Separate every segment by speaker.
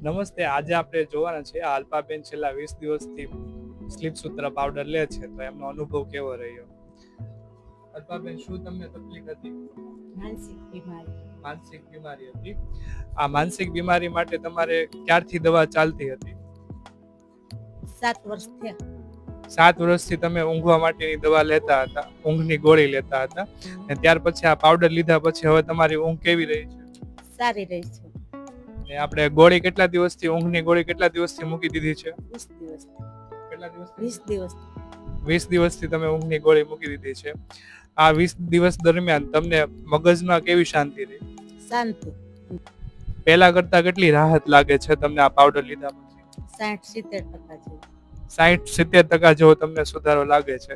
Speaker 1: નમસ્તે. આજે આપણે જોવાના છે આ અલ્પાબેન છેલ્લા 20 દિવસથી સ્લીપ સૂત્ર પાવડર લે છે, તો એમનો અનુભવ કેવો રહ્યો? અલ્પાબેન, શું તમને તકલીફ હતી? માનસિક બીમારી હતી. આ માનસિક બીમારી માટે તમારે ક્યારથી દવા ચાલતી હતી?
Speaker 2: 7 વર્ષ થયા.
Speaker 1: 7 વર્ષથી તમે ઊંઘવા માટેની દવા લેતા હતા, ઊંઘની ગોળી લેતા હતા, અને ત્યાર પછી આ પાવડર લીધા પછી હવે તમારી ઊંઘ કેવી રહી છે?
Speaker 2: સારી રહી છે.
Speaker 1: ને આપણે ગોળી કેટલા દિવસથી, ઊંઘની ગોળી કેટલા દિવસથી મૂકી દીધી છે?
Speaker 2: 20 દિવસ.
Speaker 1: કેટલા દિવસ?
Speaker 2: 20 દિવસ.
Speaker 1: 20 દિવસથી તમે ઊંઘની ગોળી મૂકી દીધી છે. આ 20 દિવસ દરમિયાન તમને મગજમાં કેવી શાંતિ રહી?
Speaker 2: શાંતિ.
Speaker 1: પહેલા કરતા કેટલી રાહત લાગે છે તમને આ પાવડર લીધા પછી?
Speaker 2: 60-70% જેવું.
Speaker 1: 60-70% જેવો તમને સુધારો લાગે છે.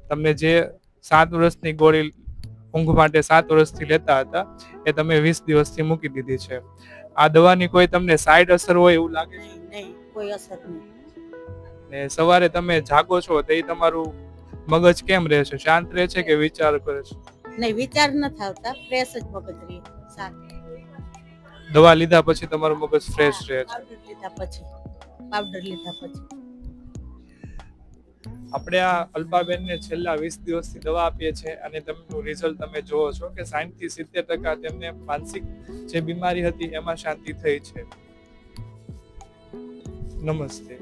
Speaker 1: તમને જે 7 વર્ષની ગોળી ઊંઘ માટે 7 વર્ષથી લેતા હતા એ તમે 20 દિવસથી મૂકી દીધી છે. આ દવાની કોઈ તમને સાઈડ અસર હોય એવું લાગે છે?
Speaker 2: નહીં, કોઈ અસર નહીં.
Speaker 1: ને સવારે તમે જાગો છો તો એ તમારું મગજ કેમ રહે છે? શાંત રહે છે કે વિચાર કરે છે?
Speaker 2: નહીં, વિચાર નથી આવતા, ફ્રેશ જ મગજ રહે. શાંત.
Speaker 1: દવા લીધા પછી તમારું મગજ ફ્રેશ રહે છે.
Speaker 2: પાવડર લીધા પછી.
Speaker 1: આપણે આ અલ્પાબેનને છેલ્લા 20 દિવસથી દવા આપીએ છીએ અને તેમનું રિઝલ્ટ તમે જોવો છો કે 60-70% તેમને માનસિક જે બીમારી હતી એમાં શાંતિ થઈ છે. નમસ્તે.